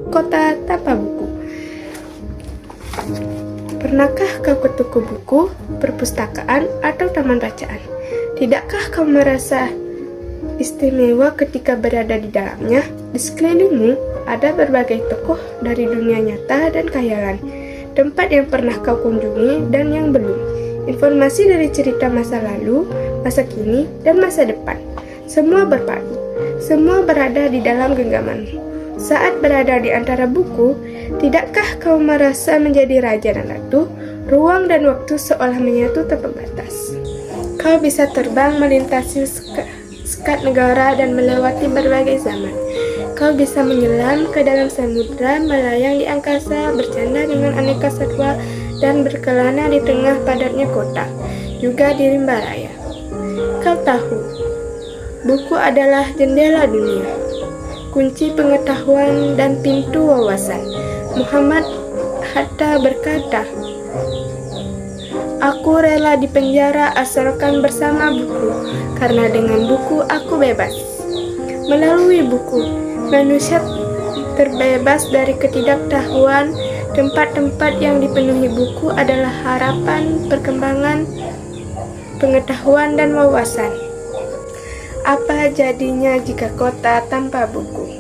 Kota tanpa buku. Pernahkah kau ke toko buku, perpustakaan, atau taman bacaan? Tidakkah kau merasa istimewa ketika berada di dalamnya? Di sekelilingmu ada berbagai tokoh dari dunia nyata dan khayalan, tempat yang pernah kau kunjungi dan yang belum. Informasi dari cerita masa lalu, masa kini, dan masa depan. Semua berpadu, semua berada di dalam genggamanmu. Saat berada di antara buku, tidakkah kau merasa menjadi raja dan ratu? Ruang dan waktu seolah menyatu tanpa batas. Kau bisa terbang melintasi sekat negara dan melewati berbagai zaman. Kau bisa menyelam ke dalam samudera, melayang di angkasa, bercanda dengan aneka satwa, dan berkelana di tengah padatnya kota, juga di rimba raya. Kau tahu, buku adalah jendela dunia, kunci pengetahuan dan pintu wawasan. Muhammad Hatta berkata, "Aku rela dipenjara asalkan bersama buku, karena dengan buku aku bebas." Melalui buku, manusia terbebas dari ketidaktahuan. Tempat-tempat yang dipenuhi buku adalah harapan, perkembangan, pengetahuan, dan wawasan. Apa jadinya jika kota tanpa buku?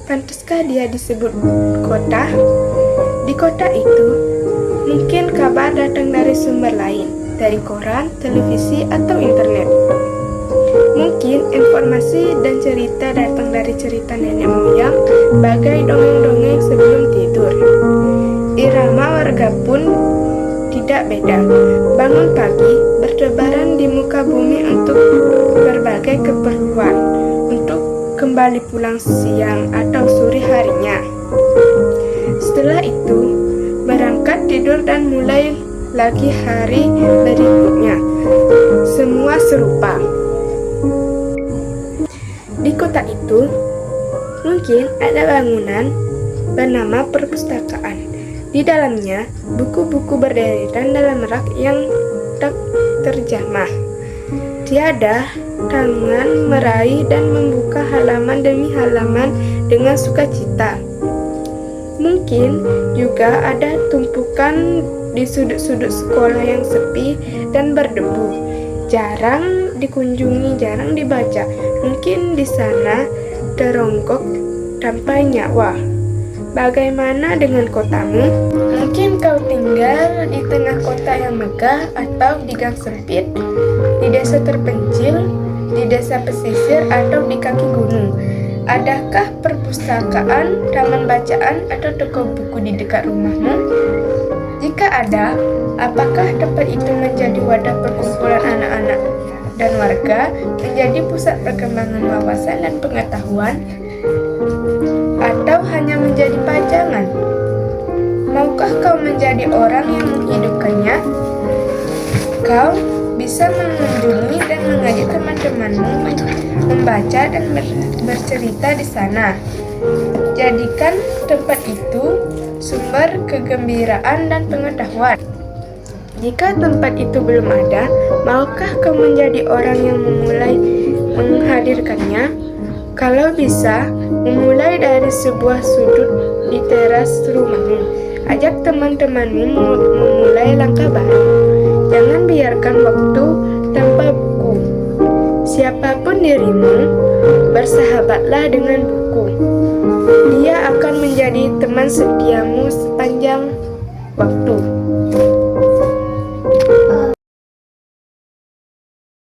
Pantaskah dia disebut kota? Di kota itu, mungkin kabar datang dari sumber lain, dari koran, televisi, atau internet. Mungkin informasi dan cerita datang dari cerita nenek moyang, bagai dongeng-dongeng sebelum tidur. Irama warga pun tidak beda. Bangun pagi, bertebaran di muka bumi untuk berbagai keperluan, untuk kembali pulang siang atau sore harinya. Setelah itu, berangkat tidur dan mulai lagi hari berikutnya. Semua serupa. Di kota itu, mungkin ada bangunan bernama perpustakaan. Di dalamnya, buku-buku berderetan dalam rak yang tak terjamah. Tiada tangan meraih dan membuka halaman demi halaman dengan sukacita. Mungkin juga ada tumpukan di sudut-sudut sekolah yang sepi dan berdebu. Jarang dikunjungi, jarang dibaca. Mungkin di sana teronggok tanpa nyawa. Bagaimana dengan kotamu? Mungkin kau tinggal di tengah kota yang megah atau di gang sempit, di desa terpencil, di desa pesisir, atau di kaki gunung. Adakah perpustakaan, taman bacaan, atau toko buku di dekat rumahmu? Jika ada, apakah tempat itu menjadi wadah perkumpulan anak-anak dan warga, menjadi pusat perkembangan wawasan dan pengetahuan? Atau hanya menjadi pajangan? Maukah kau menjadi orang yang menghidupkannya? Kau bisa mengunjungi dan mengajak teman-temanmu membaca dan bercerita di sana. Jadikan tempat itu sumber kegembiraan dan pengetahuan. Jika tempat itu belum ada, maukah kau menjadi orang yang memulai menghadirkannya? Kalau bisa, memulai dari sebuah sudut di teras rumahmu. Ajak teman-temanmu memulai langkah baru. Jangan biarkan waktu tanpa buku. Siapapun dirimu, bersahabatlah dengan buku. Dia akan menjadi teman setiamu sepanjang waktu.